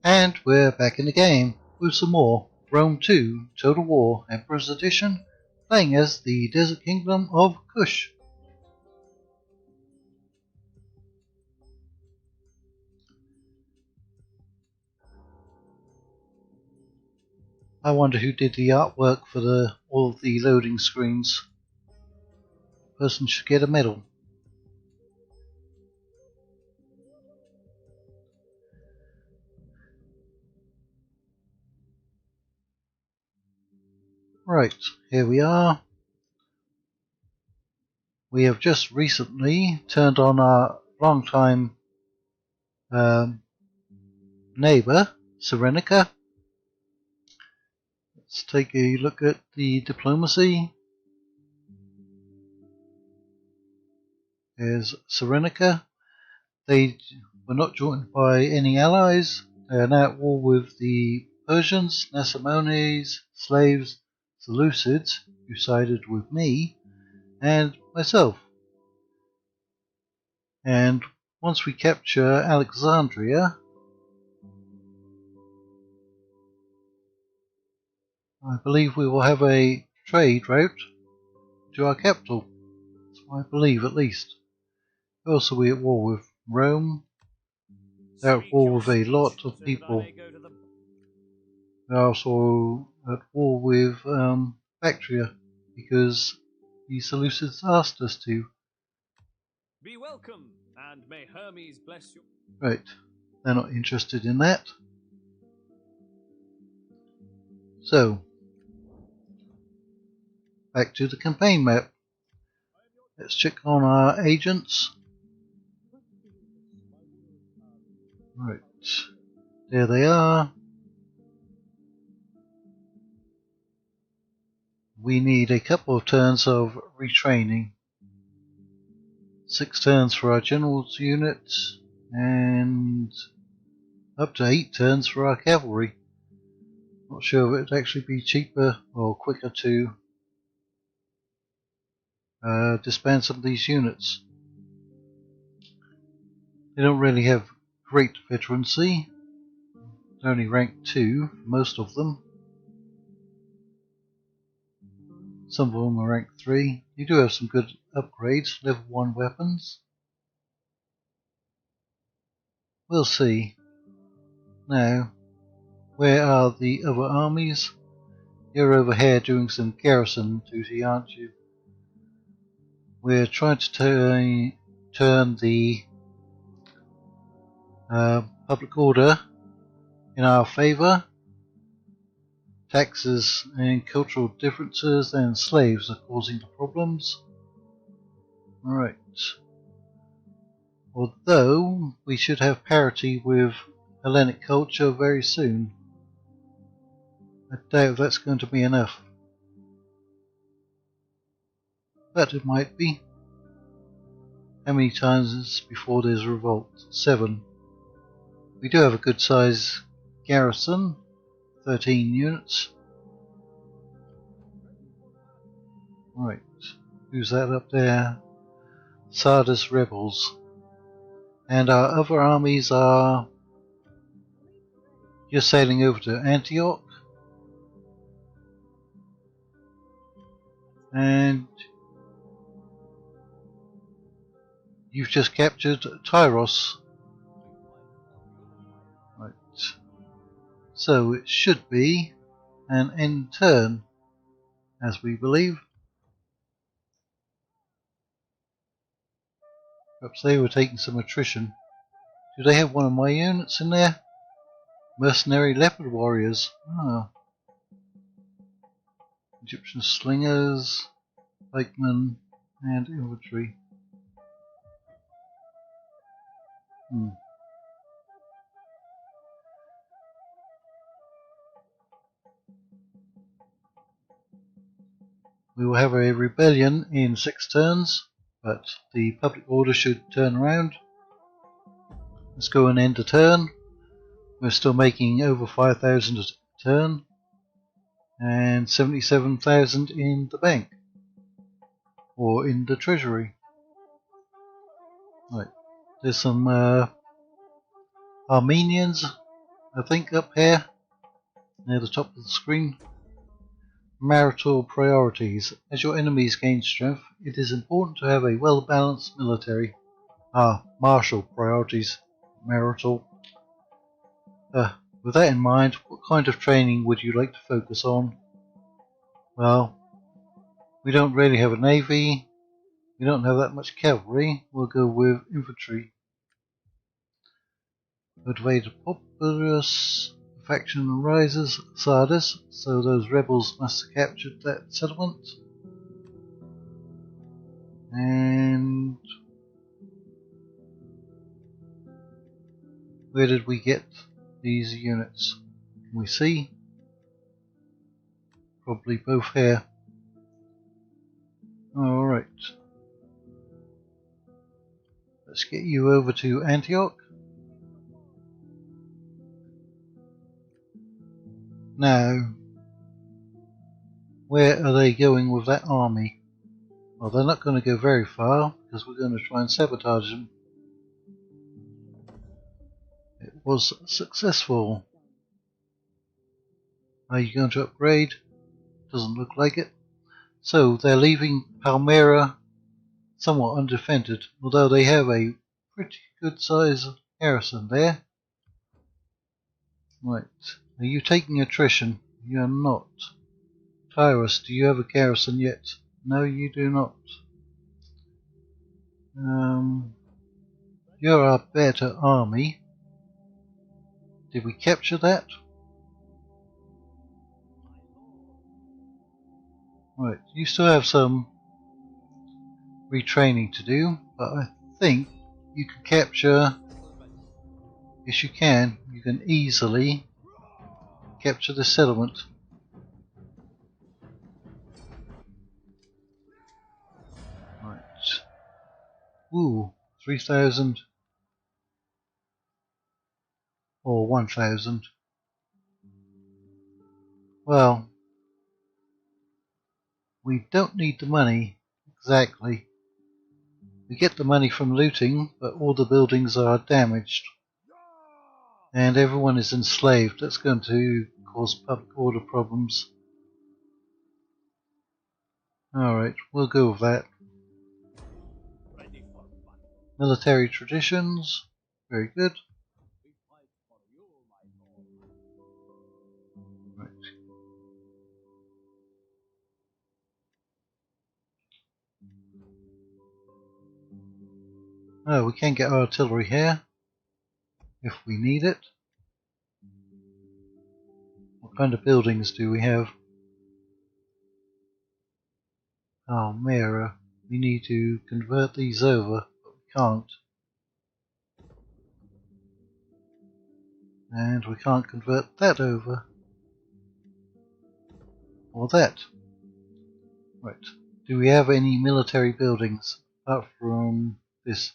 And we're back in the game with some more Rome 2 Total War Emperor's Edition, playing as the Desert Kingdom of Kush. I wonder who did the artwork for all of the loading screens. The person should get a medal. Right, here we are. We have just recently turned on our long-time neighbour, Serenica. Let's take a look at the diplomacy. There's Serenica. They were not joined by any allies. They are now at war with the Persians, Nasamones, slaves, Seleucids, who sided with me, and myself. And once we capture Alexandria, I believe we will have a trade route to our capital. That's what I believe, at least. Also, we're at war with Rome. They're at war with a lot of people. We're also at war with Bactria, because the Seleucids asked us to. Be welcome, and may Hermes bless you. Right, they're not interested in that. So, back to the campaign map. Let's check on our agents. Right, there they are. We need a couple of turns of retraining. 6 turns for our generals units, and up to 8 turns for our cavalry. Not sure if it would actually be cheaper or quicker to disband some of these units. They don't really have great veterancy. They're only rank 2 for most of them. Some of them are rank 3. You do have some good upgrades, level 1 weapons. We'll see. Now, where are the other armies? You're over here doing some garrison duty, aren't you? We're trying to turn the public order in our favour. Taxes and cultural differences and slaves are causing the problems. Right. Although we should have parity with Hellenic culture very soon. I doubt that's going to be enough. But it might be. How many times before there's a revolt? 7. We do have a good size garrison. 13 units. Right, who's that up there? Sardis rebels. And our other armies are just sailing over to Antioch. And you've just captured Tyros. Right. So it should be an end turn, as we believe. Perhaps they were taking some attrition. Do they have one of my units in there? Mercenary leopard warriors. Oh. Egyptian slingers, pikemen, and infantry. We will have a rebellion in 6 turns, but the public order should turn around. Let's go and end a turn. We're still making over 5,000 a turn and 77,000 in the bank or in the treasury. Right, there's some Armenians I think, up here, near the top of the screen. Marital priorities. As your enemies gain strength, it is important to have a well-balanced military. Martial priorities. Marital. With that in mind, what kind of training would you like to focus on? Well, we don't really have a navy. We don't have that much cavalry. We'll go with infantry. Motivate the populace. Faction rises. Sardis. So those rebels must have captured that settlement. And where did we get these units? Can we see? Probably both here. Alright. Let's get you over to Antioch. Now, where are they going with that army? Well, they're not going to go very far, because we're going to try and sabotage them. It was successful. Are you going to upgrade? Doesn't look like it. So, they're leaving Palmyra somewhat undefended, although they have a pretty good size garrison there. Right. Are you taking attrition? You're not. Tyrus, do you have a garrison yet? No, you do not. You're our better army. Did we capture that? Right, you still have some retraining to do, but I think you can capture. Yes, you can. You can easily capture the settlement. Right. Ooh, 3,000 or 1,000. Well, we don't need the money exactly. We get the money from looting, but all the buildings are damaged. And everyone is enslaved. That's going to cause public order problems. Alright, we'll go with that. Military traditions. Very good. Right. Oh, we can get artillery here if we need it. What kind of buildings do we have? Oh, Mira. We need to convert these over, but we can't. And we can't convert that over. Or that. Right. Do we have any military buildings apart from this?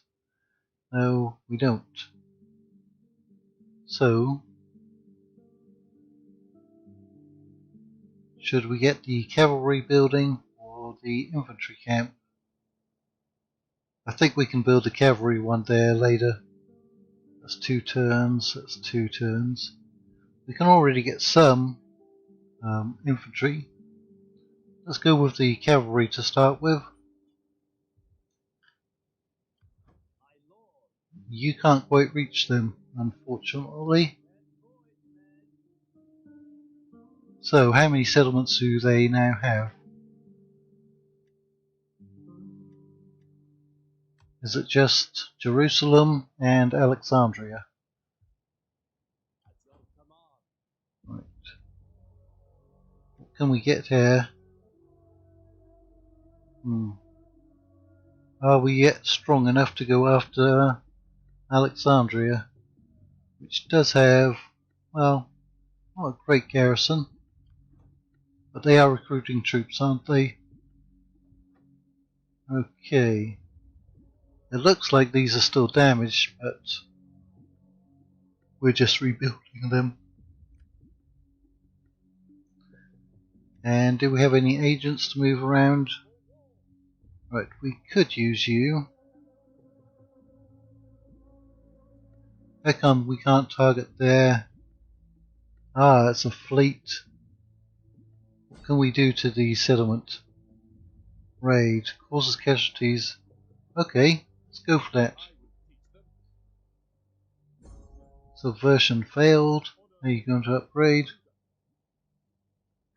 No, we don't. So, should we get the cavalry building or the infantry camp? I think we can build the cavalry one there later. That's 2 turns, that's 2 turns. We can already get some infantry. Let's go with the cavalry to start with. You can't quite reach them, unfortunately. So, how many settlements do they now have? Is it just Jerusalem and Alexandria? Right. What can we get here? Are we yet strong enough to go after Alexandria? Which does have, well, not a great garrison. But they are recruiting troops, aren't they? Okay. It looks like these are still damaged, but we're just rebuilding them. And do we have any agents to move around? Right, we could use you. How come we can't target there? Ah, it's a fleet. What can we do to the settlement? Raid. Causes casualties. Okay, let's go for that. Subversion failed. Are you going to upgrade?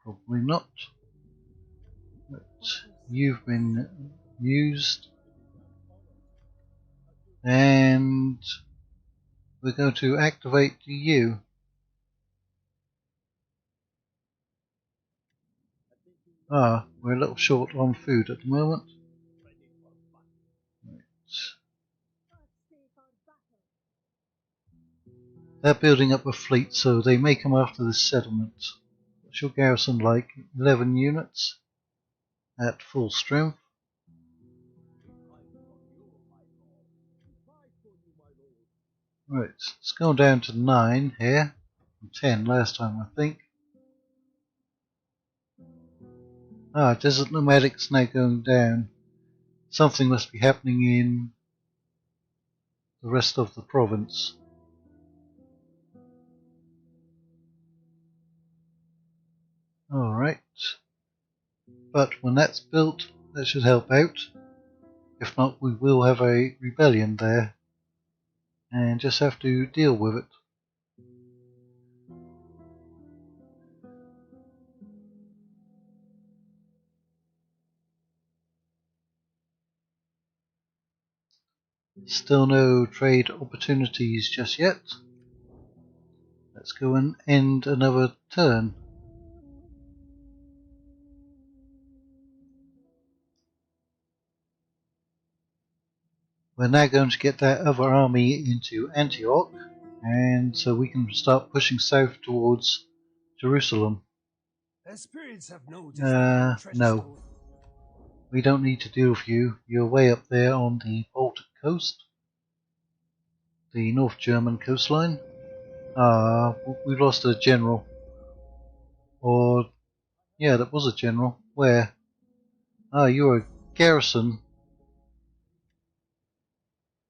Probably not. But you've been used. And we're going to activate you. Ah, we're a little short on food at the moment. They're building up a fleet, so they may come after this settlement. What's your garrison like? 11 units at full strength. Right, it's gone down to 9 here, from 10 last time I think. Ah, Desert Nomadic's now going down. Something must be happening in the rest of the province. Alright. But when that's built, that should help out. If not, we will have a rebellion there. And just have to deal with it. Still no trade opportunities just yet. Let's go and end another turn. We're now going to get that other army into Antioch, and so we can start pushing south towards Jerusalem. No. We don't need to deal with you. You're way up there on the Baltic coast, the North German coastline. Ah, we've lost a general. Or, yeah, that was a general. Where? Ah, you're a garrison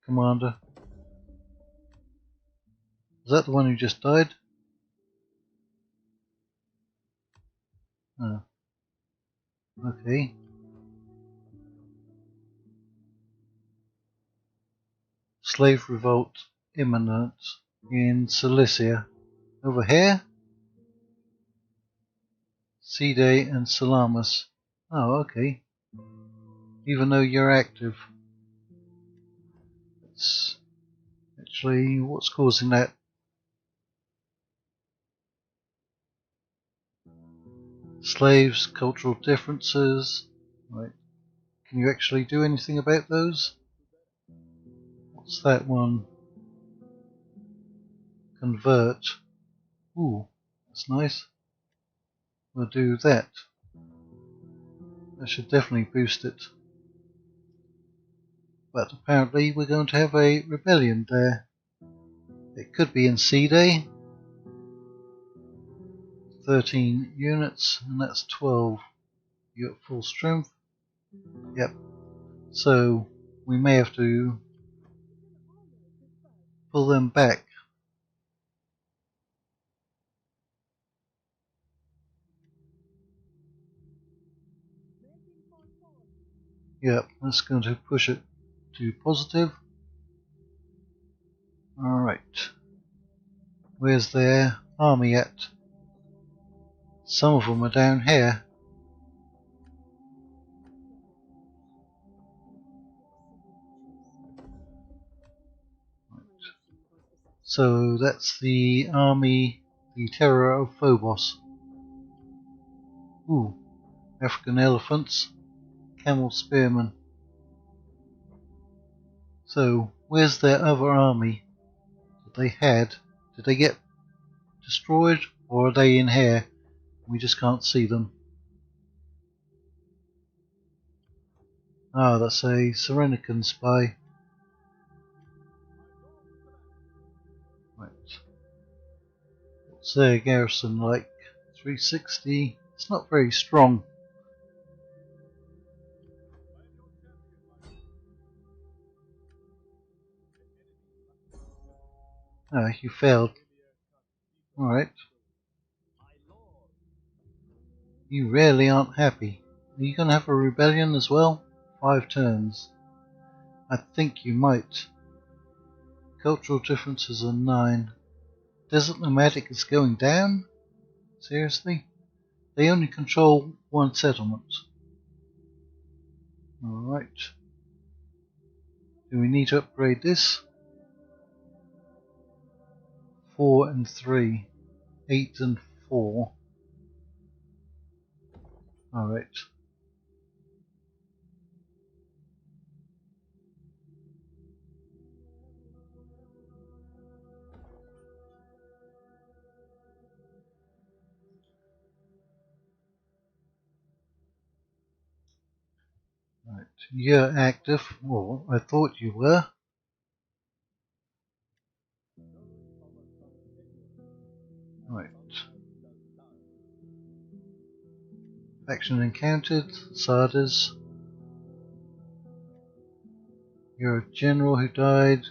commander. Is that the one who just died? Oh, okay. Slave revolt imminent in Cilicia. Over here? C-Day and Salamis. Oh, okay. Even though you're active. It's actually, what's causing that? Slaves, cultural differences. Right. Can you actually do anything about those? What's that one? Convert. Ooh, that's nice. We'll do that. That should definitely boost it. But apparently we're going to have a rebellion there. It could be in C-Day. 13 units, and that's 12. You're at full strength. Yep. So we may have to pull them back. Yep, that's going to push it to positive. Alright. Where's their army at? Some of them are down here. So that's the army, the terror of Phobos. Ooh, African elephants, camel spearmen. So where's their other army that they had? Did they get destroyed, or are they in here? We just can't see them. Ah, that's a Serenican spy. Right. What's their garrison like? 360. It's not very strong. Ah, you failed. Alright. You really aren't happy. Are you going to have a rebellion as well? 5 turns. I think you might. Cultural differences are 9. Desert Nomadic is going down? Seriously? They only control 1 settlement. Alright. Do we need to upgrade this? 4 and 3. 8 and 4. Alright. Right. You're active. Well, I thought you were. Right. Faction encountered. Sardas. You're a general who died.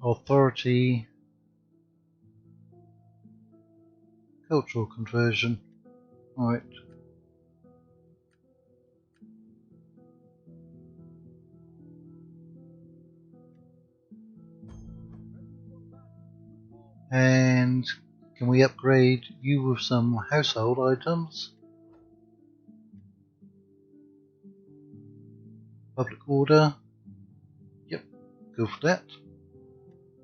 Authority. Cultural conversion. Alright. And can we upgrade you with some household items? Public order. Yep, go for that.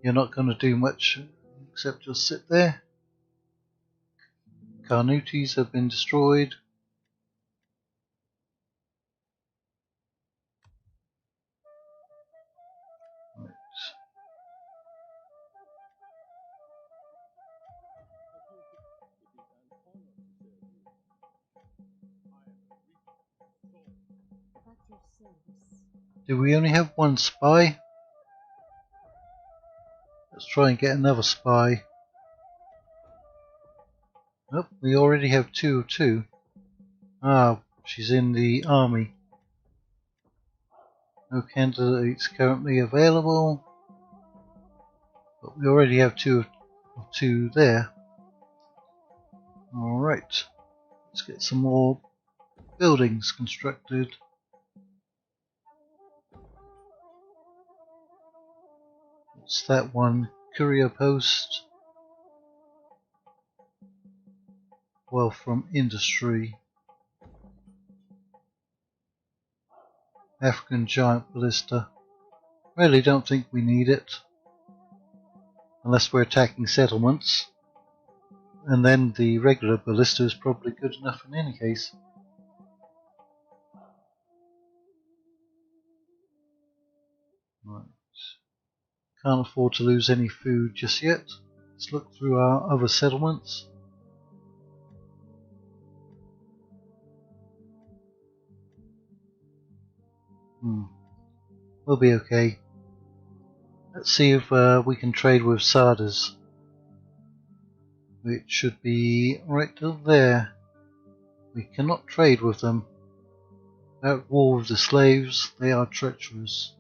You're not going to do much except just sit there. Carnutis have been destroyed. Right. Do we only have 1 spy? Let's try and get another spy. Nope, we already have 2 of 2. Ah, she's in the army. No candidates currently available. But we already have 2 of 2 there. Alright, let's get some more buildings constructed. What's that one? Courier post. Wealth from industry. African giant ballista. Really don't think we need it. Unless we're attacking settlements. And then the regular ballista is probably good enough in any case. Right. Can't afford to lose any food just yet. Let's look through our other settlements. We'll be okay. Let's see if we can trade with Sardas. It should be right there. We cannot trade with them. At war with the slaves, they are treacherous.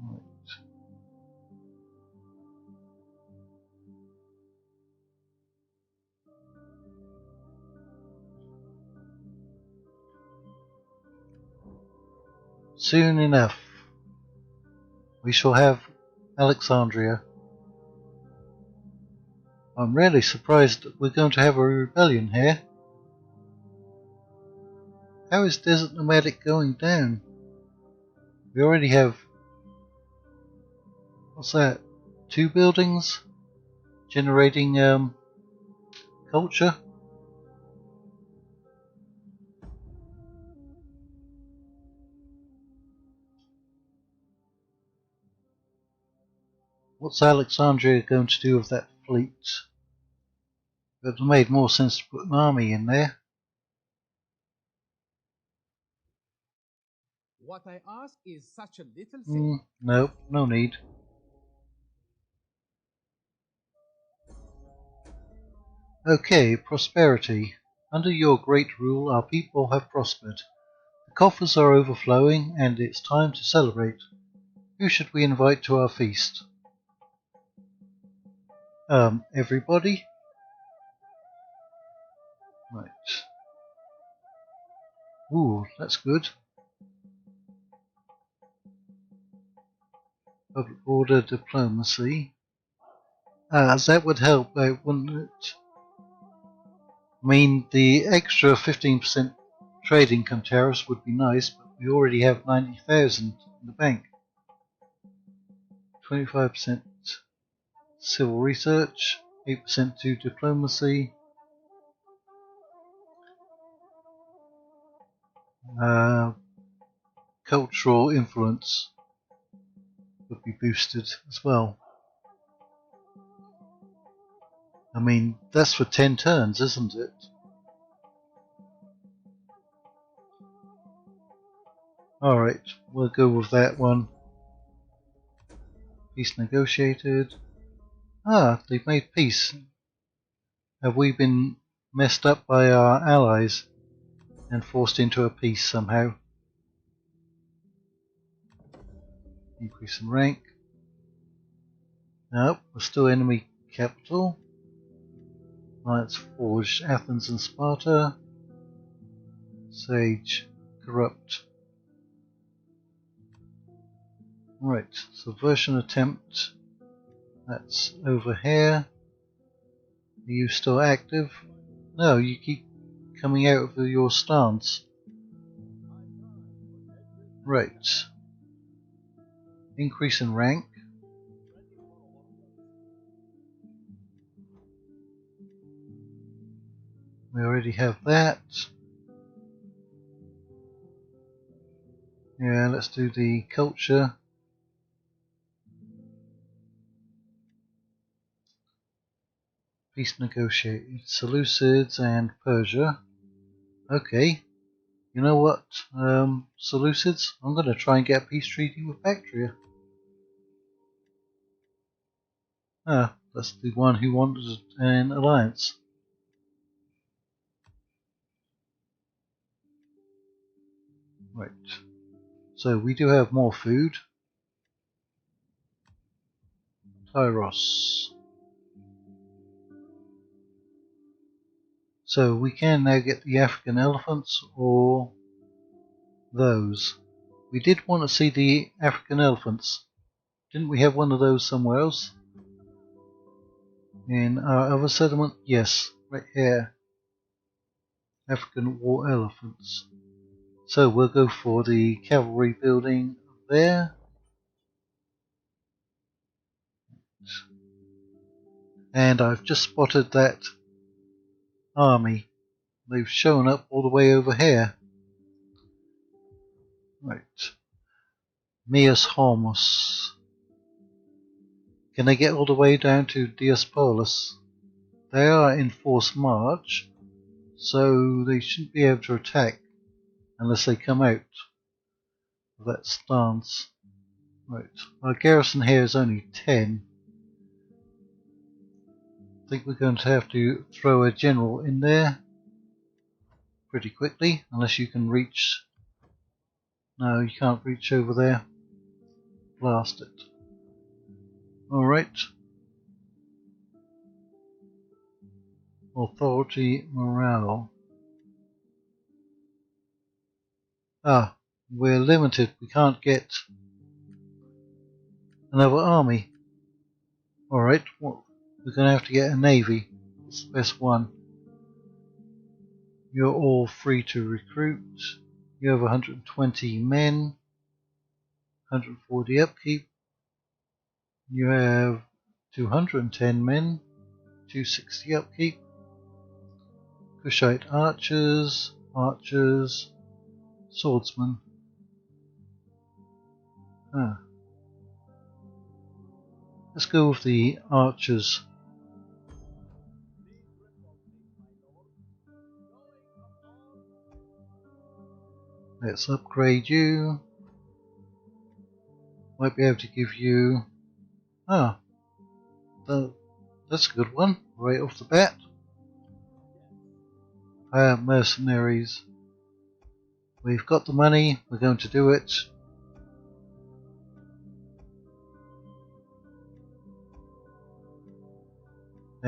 Right. Soon enough, we shall have Alexandria. I'm really surprised that we're going to have a rebellion here. How is Desert Nomadic going down? We already have, what's that, 2 buildings generating culture. What's Alexandria going to do with that fleet? It would have made more sense to put an army in there. What I ask is such a little thing. No, no need. Okay, prosperity. Under your great rule, our people have prospered. The coffers are overflowing, and it's time to celebrate. Who should we invite to our feast? Everybody? Right. Ooh, that's good. Public order diplomacy. That would help out, wouldn't it? I mean, the extra 15% trade income tariffs would be nice, but we already have 90,000 in the bank. 25% civil research, 8% to diplomacy. Cultural influence would be boosted as well. I mean, that's for 10 turns, isn't it? Alright, we'll go with that one. Peace negotiated. They've made peace. Have we been messed up by our allies and forced into a peace somehow? Increase in rank. Nope, we're still enemy capital. Alliance forged Athens and Sparta. Sage, corrupt. Right, subversion attempt. That's over here. Are you still active? No, you keep coming out of your stance. Right. Increase in rank. We already have that. Yeah, let's do the culture. Peace negotiated. Seleucids and Persia. Okay. You know what, Seleucids? I'm going to try and get a peace treaty with Bactria. That's the one who wanted an alliance. Right. So we do have more food. Tyros. So we can now get the African elephants or those. We did want to see the African elephants. Didn't we have one of those somewhere else? In our other settlement? Yes, right here. African war elephants. So we'll go for the cavalry building there. And I've just spotted that army. They've shown up all the way over here. Right. Mias Hormos. Can they get all the way down to Diospolis? They are in forced march, so they shouldn't be able to attack unless they come out of that stance. Right. Our garrison here is only 10. I think we're going to have to throw a general in there pretty quickly, unless you can reach. No, you can't reach over there. Blast it. Alright. Authority morale. We're limited. We can't get another army. Alright, well, we're going to have to get a navy. What's the best one? You're all free to recruit. You have 120 men. 140 upkeep. You have 210 men. 260 upkeep. Kushite archers. Archers. Swordsmen. Let's go with the archers. Let's upgrade you. Might be able to give you. That's a good one, right off the bat. Mercenaries. We've got the money, we're going to do it.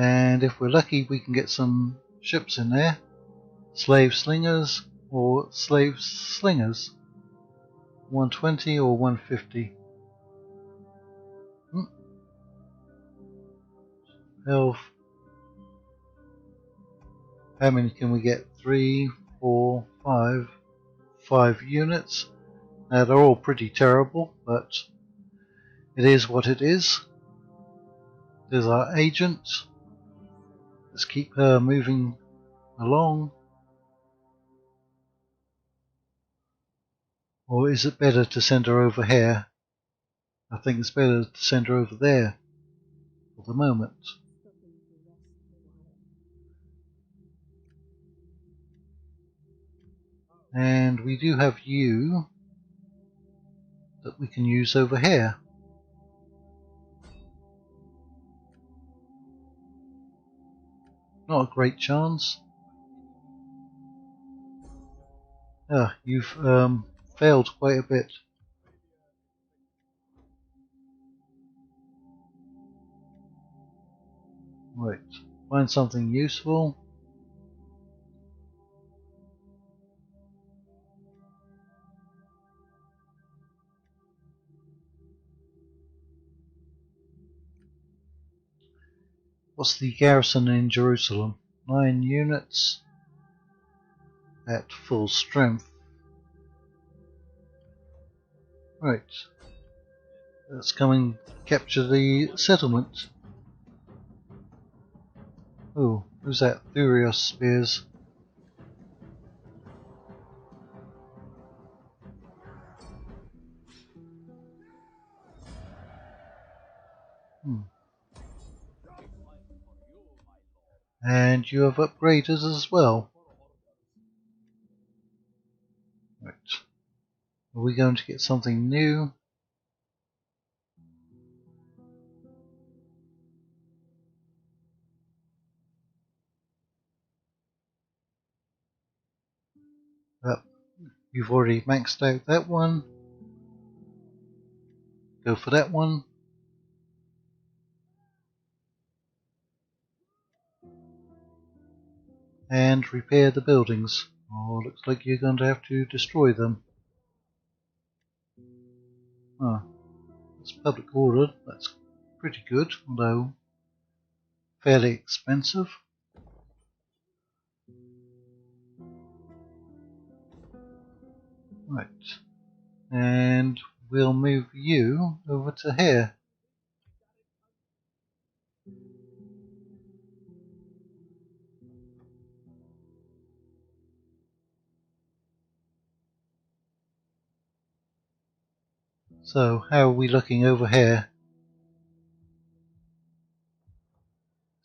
And if we're lucky, we can get some ships in there. Slave slingers or slave slingers. 120 or 150. Health. How many can we get? 3, 4, 5. 5 units. Now they're all pretty terrible, but it is what it is. There's our agent. Let's keep her moving along. Or is it better to send her over here? I think it's better to send her over there for the moment. And we do have you that we can use over here. Not a great chance. Ah, you've failed quite a bit. Right, find something useful. What's the garrison in Jerusalem? 9 units at full strength. Right, let's come and capture the settlement. Oh, who's that? Furious spears. And you have upgraded as well. Right. Are we going to get something new? You've already maxed out that one. Go for that one. And repair the buildings. Oh, looks like you're going to have to destroy them. Oh, that's public order. That's pretty good, although fairly expensive. Right. And we'll move you over to here. So, how are we looking over here?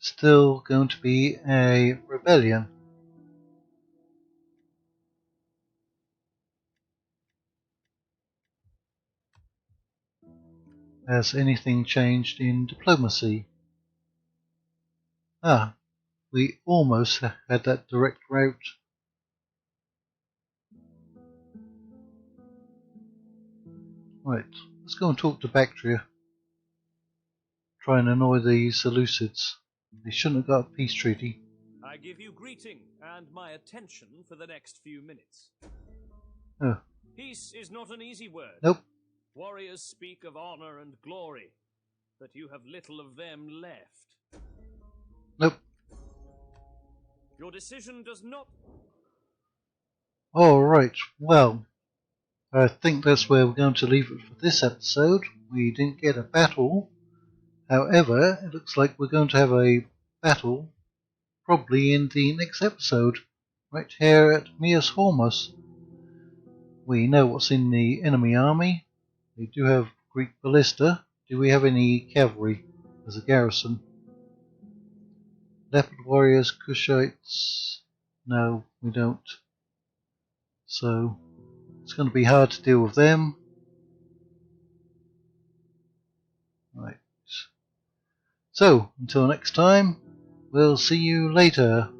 Still going to be a rebellion. Has anything changed in diplomacy? Ah, we almost had that direct route. Right, let's go and talk to Bactria. Try and annoy the Seleucids. They shouldn't have got a peace treaty. I give you greeting and my attention for the next few minutes. Oh. Peace is not an easy word. Nope. Warriors speak of honor and glory, but you have little of them left. Nope. Your decision does not... Alright, well, I think that's where we're going to leave it for this episode. We didn't get a battle. However, it looks like we're going to have a battle probably in the next episode, right here at Mias Hormuz. We know what's in the enemy army. They do have Greek ballista. Do we have any cavalry as a garrison? Leopard warriors, Kushites? No, we don't. So it's going to be hard to deal with them. Right. So until next time, we'll see you later.